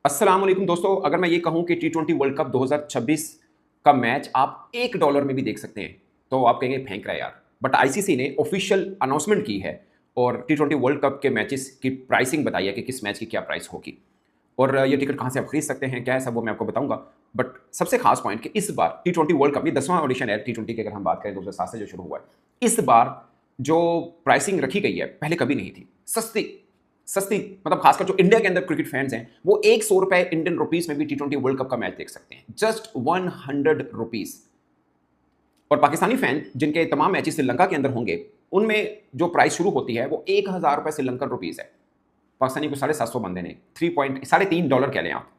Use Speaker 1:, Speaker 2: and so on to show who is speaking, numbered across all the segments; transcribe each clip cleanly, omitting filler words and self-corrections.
Speaker 1: अस्सलाम वालेकुम दोस्तों, अगर मैं ये कहूं कि टी20 वर्ल्ड कप 2026 का मैच आप $1 में भी देख सकते हैं तो आप कहेंगे फेंक रहा है यार। बट आईसीसी ने ऑफिशियल अनाउंसमेंट की है और टी20 वर्ल्ड कप के मैचेस की प्राइसिंग बताई है कि किस मैच की क्या प्राइस होगी और ये टिकट कहां से आप खरीद सकते हैं, क्या है सब वो मैं आपको बताऊंगा। बट सबसे खास पॉइंट कि इस बार टी20 वर्ल्ड कप ये 10वां ऑडिशन है टी20 की, अगर हम बात करें 2007 से जो शुरू हुआ है। इस बार जो प्राइसिंग रखी गई है पहले कभी नहीं थी, सस्ती सस्ती, मतलब खासकर जो इंडिया के अंदर क्रिकेट फैंस हैं वो ₹100 इंडियन रुपीस में भी टी20 वर्ल्ड कप का मैच देख सकते हैं, जस्ट 100 रुपीज। और पाकिस्तानी फैन जिनके तमाम मैचेस श्रीलंका के अंदर होंगे उनमें जो प्राइस शुरू होती है वो ₹1000 श्रीलंकन रुपीज है। पाकिस्तानी को 750 बंदे ने $3.3 कह लें आप,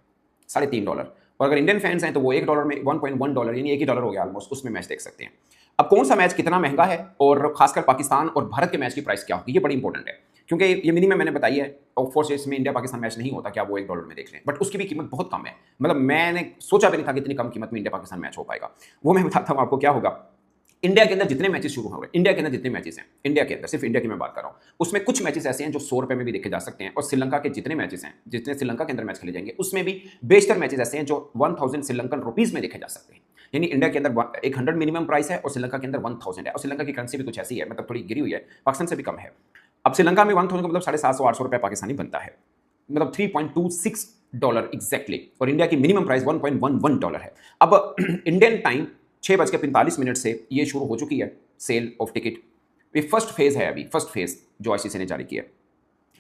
Speaker 1: $3.5। और अगर इंडियन फैंस हैं तो वो $1 में $1.1 यानी $1 हो गया ऑलमोस्ट, उसमें मैच देख सकते हैं। अब कौन सा मैच कितना महंगा है और खासकर पाकिस्तान और भारत के मैच की प्राइस क्या होगी, ये बड़ी इंपॉर्टेंट है क्योंकि ये मिनिमम मैंने बताई है। ऑफकोर्स इसमें इंडिया पाकिस्तान मैच नहीं होता, क्या वो $1 में देख लें, बट उसकी भी कीमत बहुत कम है। मतलब मैंने सोचा भी नहीं था कि इतनी कम कीमत में इंडिया पाकिस्तान मैच हो पाएगा। वो मैं बताता हूँ आपको क्या होगा। इंडिया के अंदर जितने मैचेस शुरू हो रहे हैं, इंडिया के अंदर जितने मैचेस हैं, इंडिया के अंदर सिर्फ इंडिया की मैं बात कर रहा हूँ, उसमें कुछ मैचेस ऐसे हैं जो ₹100 में भी देखे जा सकते हैं। और श्रीलंका के जितने मैचेस हैं, जितने श्रीलंका के अंदर मैच खेले जाएंगे, उसमें भी बेशतर मैचेस ऐसे हैं जो 1000 श्रीलंकन रुपीज में देखे जा सकते हैं। यानी इंडिया के अंदर 100 मिनिमम प्राइस है और श्रीलंका के अंदर 1000 है। और श्रीलंका की करेंसी भी कुछ ऐसी है, मतलब थोड़ी गिरी हुई है, पाकिस्तान से भी कम है। अब श्रीलंका में 1000 का मतलब 750-800 पाकिस्तानी बनता है, मतलब $3.26 एग्जैक्टली। और इंडिया की मिनिमम प्राइस $1.11 है। अब इंडियन टाइम 6:45 से ये शुरू हो चुकी है सेल ऑफ टिकट। ये फर्स्ट फेज है, अभी फर्स्ट फेज जो आईसीसी ने जारी किया है,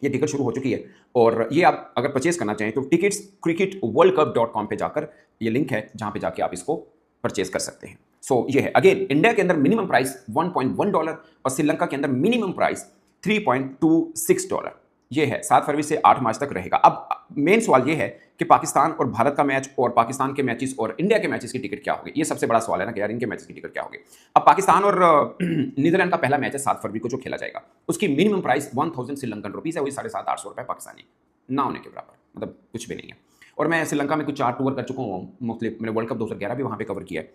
Speaker 1: ये टिकट शुरू हो चुकी है। और ये आप अगर परचेज करना चाहें तो टिकट्स cricketworldcup.com पे जाकर ये लिंक है जहां पे जाके आप इसको परचेज कर सकते हैं। सो ये है, अगेन इंडिया के अंदर मिनिमम प्राइस $1.1 और श्रीलंका के अंदर मिनिमम प्राइस $3.26। ये है 7 फरवरी से 8 मार्च तक रहेगा। अब मेन सवाल ये है कि पाकिस्तान और भारत का मैच और पाकिस्तान के मैचेस और इंडिया के मैचेस की टिकट क्या होगी। ये सबसे बड़ा सवाल है ना कि यार इनके मैचेस की टिकट क्या होगी। अब पाकिस्तान और नीदरलैंड का पहला मैच है 7 फरवरी को जो खेला जाएगा, उसकी मिनिमम प्राइस 1000 श्रीलंकन रुपीज है, वही 750-800 पाकिस्तानी, ना होने के बराबर, मतलब कुछ भी नहीं है। और मैं श्रीलंका में कुछ 4 टूर कर चुका हूँ मुख्तलिफ, मैंने वर्ल्ड कप 2011 भी वहाँ पे कवर किया है।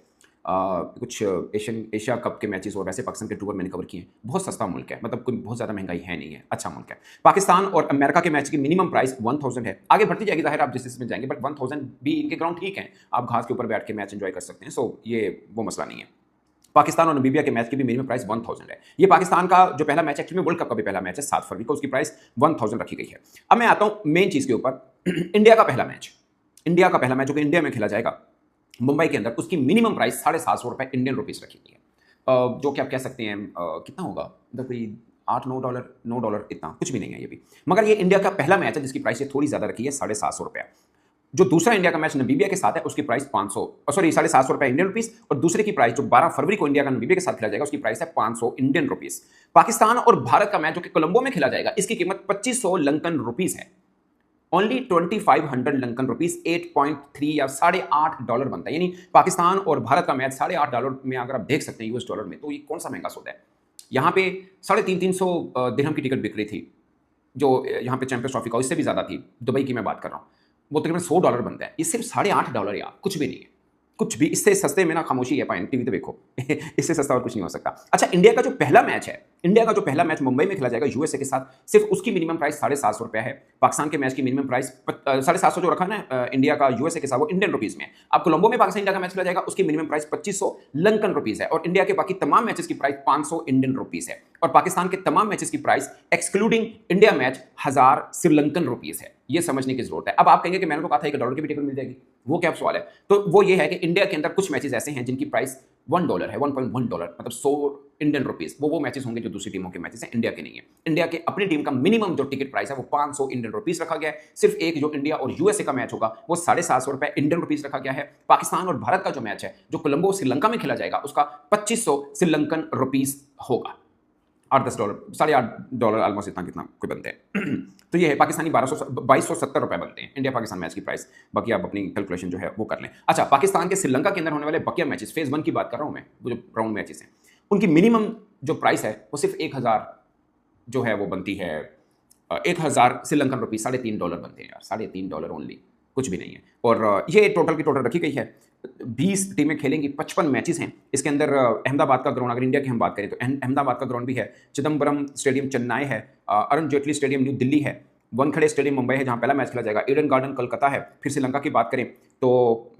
Speaker 1: कुछ एशिया कप के मैचेस और वैसे पाकिस्तान के टूर मैंने कवर किए हैं। बहुत सस्ता मुल्क है, मतलब कोई बहुत ज़्यादा महंगाई है नहीं है, अच्छा मुल्क है। पाकिस्तान और अमेरिका के मैच की मिनिमम प्राइस 1000 है, आगे बढ़ती जाएगी जाहिर, आप जिस इसमें जाएंगे, बट 1000 भी इनके ग्राउंड ठीक है, आप घास के ऊपर बैठ के मैच एंजॉय कर सकते हैं। सो ये वो मसला नहीं है। पाकिस्तान और नमीबिया के मैच की भी मिनिमम प्राइस 1000 है। ये पाकिस्तान का जो पहला मैच एक्चुअली वर्ल्ड कप का भी पहला मैच है 7 फरवरी को, उसकी प्राइस 1000 रखी गई है। अब मैं आता हूं मेन चीज के ऊपर। इंडिया का पहला मैच, इंडिया का पहला मैच जो कि इंडिया में खेला जाएगा मुंबई के अंदर, उसकी मिनिमम प्राइस ₹750 इंडियन रुपीज रखी गई है। जो कि आप कह सकते हैं कितना होगा, मतलब कोई $8-9, $9 इतना कुछ भी नहीं है ये भी। मगर ये इंडिया का पहला मैच है जिसकी प्राइस ये थोड़ी ज्यादा रखी है, ₹750। जो दूसरा इंडिया का मैच नमीबिया के साथ है उसकी प्राइस 500, सॉरी ₹750 इंडियन रुपीस। और दूसरे की प्राइस जो 12 फरवरी को इंडिया का नमीबिया के साथ खेला जाएगा उसकी प्राइस है 500 इंडियन रुपीस। पाकिस्तान और भारत का मैच जो कि कोलंबो में खेला जाएगा, इसकी कीमत 2500 लंकन रुपीस है, ओनली 2500 लंकन रुपीस, 8.3 या $8.5 बनता है। यानी पाकिस्तान और भारत का मैच $8.5 में अगर आप देख सकते हैं यूएस डॉलर में, तो ये कौन सा महंगा सौदा है। यहाँ पे 350 दिरहम की टिकट बिक रही थी जो यहाँ पे चैंपियंस ट्रॉफी का, इससे भी ज्यादा थी, दुबई की मैं बात कर रहा हूँ, वो तकरीबन $100 बनता है। ये सिर्फ $8.5 यार, कुछ भी नहीं है, कुछ भी। इससे सस्ते में ना खामोशी है, पाए टीवी तो देखो इससे सस्ता और कुछ नहीं हो सकता। अच्छा, इंडिया का जो पहला मैच है, इंडिया का जो पहला मैच मुंबई में खेला जाएगा यूएसए के साथ, सिर्फ उसकी मिनिमम प्राइस ₹750 है। पाकिस्तान के मैच की मिनिमम प्राइस 750 जो रखा ना इंडिया का यूएसए के साथ, वो इंडियन रुपीज में। अब कोलंबो में पाकिस्तान इंडिया का मैच खेला जाएगा, उसकी मिनिमम प्राइस 2500 लंकन रुपीज है। और इंडिया के बाकी तमाम मैचेस की प्राइस 500 इंडियन रुपीज है। और पाकिस्तान के तमाम मैचेस की price excluding India match 1000 Sri Lankan rupees है। ये समझने की जरूरत है। अब आप कहेंगे कि मैंने तो कहा था $1 की भी टिकट मिल जाएगी, वो क्या सवाल है। तो वो ये है कि इंडिया के अंदर कुछ मैचेस ऐसे हैं जिनकी प्राइस $1 है, $1.1, मतलब 100 इंडियन रुपीस। वो मैचेस होंगे जो दूसरी टीमों के मैचेस हैं, इंडिया के नहीं है। इंडिया के अपनी टीम का मिनिमम जो टिकट प्राइस है वो 500 इंडियन रुपीस रखा गया है। सिर्फ एक जो इंडिया और यूएसए का मैच होगा वो ₹750 इंडियन रुपीस रखा गया है। पाकिस्तान और भारत का जो मैच है जो कोलंबो श्रीलंका में खेला जाएगा, उसका 2500 श्रीलंकन रुपीस होगा, $8-10, $8.5 ऑलमोस्ट, इतना कितना कोई बनते हैं। तो ये है, पाकिस्तानी ₹2270 बनते हैं इंडिया पाकिस्तान मैच की प्राइस। बाकी आप अपनी कैलकुलेशन जो है वो कर लें। अच्छा, पाकिस्तान के श्रीलंका के अंदर होने वाले बकिया मैचेस, फेज 1 की बात कर रहा हूं मैं, वो जो राउंड मैचेस हैं, उनकी मिनिमम जो प्राइस है वो सिर्फ 1000 जो है वो बनती है, 1000 श्रीलंकन रुपीस, $3.5 बनते हैं यार, $3.5 ओनली, कुछ भी नहीं है। और ये टोटल की टोटल रखी गई है। 20 टीमें खेलेंगी, 55 मैचेस हैं इसके अंदर। अहमदाबाद का ग्राउंड, अगर इंडिया की हम बात करें तो अहमदाबाद का ग्राउंड भी है, चिदम्बरम स्टेडियम चेन्नई है, अरुण जेटली स्टेडियम न्यू दिल्ली है, वानखेड़े स्टेडियम मुंबई है जहां पहला मैच खेला जाएगा, ईडन गार्डन कोलकाता है। फिर श्रीलंका की बात करें तो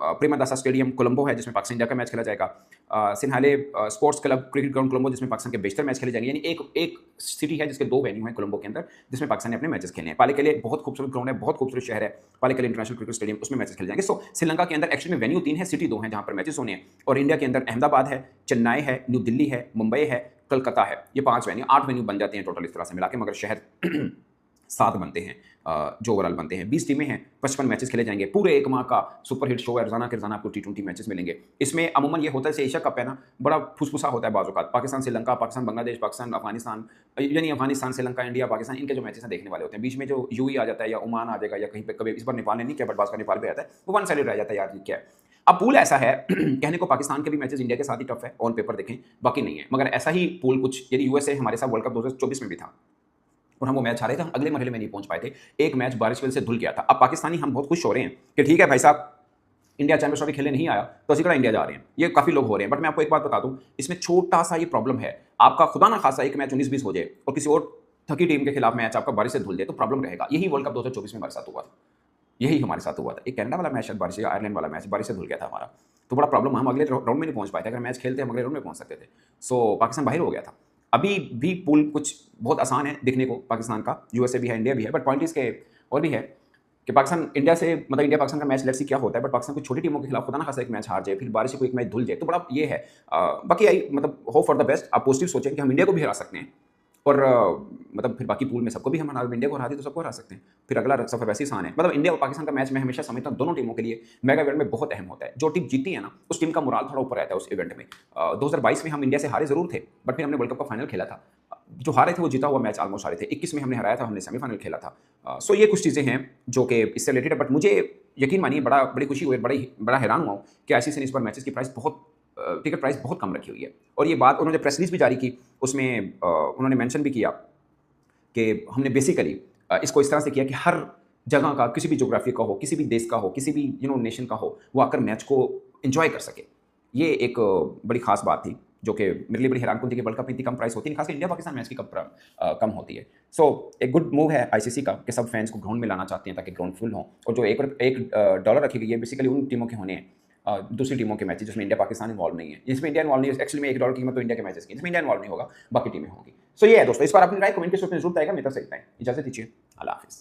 Speaker 1: प्रेमदासा स्टेडियम कोलंबो है जिसमें पाकिस्तान इंडिया का मैच खेला जाएगा। Sinhale sports club cricket ground Colombo जिसमें पाकिस्तान के बेशतर मैच खेले जाएंगे। यानी एक सिटी है जिसके 2 वेन्यू हैं कोलंबो के अंदर जिसमें पाकिस्तान ने अपने मैचेस खेले हैं। पालेकेले बहुत खूबसूरत ग्राउंड है, बहुत खूबसूरत शहर है पालेकेले इंटरनेशनल क्रिकेट स्टेडियम, उसमें मैचेस खेले जाएंगे। सो श्रीलंका के अंदर एक्चुअली में वेन्यू 3 है, सिटी 2 है जहां पर मैचेस होने हैं। और इंडिया के अंदर अहमदाबाद है, चेन्नई है, न्यू दिल्ली है, मुंबई है, कलकत्ता है। ये 5 वेन्यू, 8 वेन्यू बन जाते हैं टोटल इस तरह से मिला के, मगर शहर 7 बनते हैं जो ओवरऑल बनते हैं। 20 टीमें हैं, 55 मैचेस खेले जाएंगे। पूरे 1 माह का सुपरहिट शो है रोजाना के रोजाना आपको T20 मैचेस मिलेंगे। इसमें अमूमन ये होता है जैसे एशिया कप है ना, बड़ा फुसफुसा होता है बाज़ औक़ात। पाकिस्तान श्रीलंका, पाकिस्तान बांग्लादेश, पाकिस्तान अफगानिस्तान, यानी अफगानिस्तान श्रीलंका इंडिया पाकिस्तान, इनके जो मैचेस हैं देखने वाले होते हैं। बीच में जो यूएई आ जाता है या ओमान आ जाएगा या कहीं पे, कभी इस बार नेपाल ने नहीं किया बट बाज़ का नेपाल भी आता है, वो वन साइडेड रह जाता है यार ये क्या है। अब पूल ऐसा है कहने को पाकिस्तान के भी मैचेस इंडिया के साथ ही टफ है ऑन पेपर देखें, बाकी नहीं है। मगर ऐसा ही पूल कुछ, यदि यूएसए हमारे साथ वर्ल्ड कप 2024 में भी था और हम वो मैच हारे थे, हम अगले मरहले में नहीं पहुंच पाए थे। एक मैच बारिश की वजह से धुल गया था। अब पाकिस्तानी हम बहुत खुश हो रहे हैं कि ठीक है भाई साहब, इंडिया चैंपियंस ट्रॉफी खेलने नहीं आया तो असीकड़ा इंडिया जा रहे हैं, ये काफी लोग हो रहे हैं। बट मैं आपको एक बात बता दूं, इसमें छोटा सा ये प्रॉब्लम है, आपका खुदा ना खासा एक मैच 19-20 हो जाए और किसी और थकी टीम के खिलाफ मैच आपका बारिश से धुल जाए तो प्रॉब्लम रहेगा। यही वर्ल्ड कप 2024 में हमारे साथ हुआ था, यही हमारे साथ हुआ था। एक कनाडा वाला मैच शायद बारिश, या आयरलैंड वाला मैच बारिश से धुल गया था हमारा, तो बड़ा प्रॉब्लम, हम अगले राउंड में नहीं पहुंच पाए थे। अगर मैच खेलते हम अगले राउंड में पहुंच सकते थे। सो पाकिस्तान बाहर हो गया था। अभी भी पूल कुछ बहुत आसान है दिखने को पाकिस्तान का, यूएसए भी है, इंडिया भी है, बट पॉइंट इसके और भी है कि पाकिस्तान इंडिया से, मतलब इंडिया पाकिस्तान का मैच लेट्स सी क्या होता है, बट पाकिस्तान कुछ छोटी टीमों के खिलाफ खुदा ना खासा एक मैच हार जाए, फिर बारिश से कोई एक मैच धुल जाए तो बड़ा ये है। बाकी आई मतलब होप फॉर द बेस्ट, आप पॉजिटिव सोचें कि हम इंडिया को भी हरा सकते हैं और मतलब फिर बाकी पूल में सबको भी हम इंडिया को हरा दी तो सबको हरा सकते हैं, फिर अगला सफर वैसे ही आसान है। मतलब इंडिया और पाकिस्तान का मैच मैं हमेशा समझता हूँ दोनों टीमों के लिए मेगा इवेंट में बहुत अहम होता है। जो टीम जीती है ना, उस टीम का मोराल थोड़ा ऊपर रहता है उस इवेंट में। 2022 में हम इंडिया से हारे जरूर थे, बट फिर हमने वर्ल्ड कप का फाइनल खेला था। जो हारे थे वो जीता हुआ मैच ऑलमोस्ट हारे थे। 21 में हमने हराया था, हमने सेमीफाइनल खेला था। सो ये कुछ चीज़ें हैं जो कि इससे रिलेटेड है। बट मुझे यकीन मानिए बड़ी खुशी हुई, बड़ा हैरान हुआ हूँ कि आईसीसी ने इस बार मैचेस की प्राइस टिकट प्राइस बहुत कम रखी हुई है। और ये बात उन्होंने प्रेस रिलीज भी जारी की, उसमें उन्होंने मेंशन भी किया कि हमने बेसिकली इसको इस तरह से किया कि हर जगह का, किसी भी ज्योग्राफी का हो, किसी भी देश का हो, किसी भी नेशन का हो, वो आकर मैच को एंजॉय कर सके। ये एक बड़ी खास बात थी जो कि मेरे लिए बड़ी हैरानकुन थी कि वर्ल्ड कप में इतनी कम प्राइस होती है, खासकर इंडिया पाकिस्तान मैच की कम होती है। सो एक गुड मूव है आईसीसी का कि सब फैंस को ग्राउंड में लाना चाहते हैं ताकि ग्राउंड फुल हो। और जो $1 रखी गई है बेसिकली उन टीमों के होने हैं, दूसरी टीमों के मैचेस जिसमें इंडिया पाकिस्तान इन्वॉल्व नहीं है। जिसमें इंडिया इन्वॉल्व नहीं है, एक्चुअली में $1 की कीमत तो इंडिया के मैचेस की, जिसमें इंडिया इन्वॉल्व नहीं होगा बाकी टीमें होंगी। सो ये है दोस्तों, इस बार अपनी राय कमेंट के सेक्शन में जरूर आएगा। मेरी तरफ से इतना ही, इजाजत दीजिए, अल्लाह हाफिज़।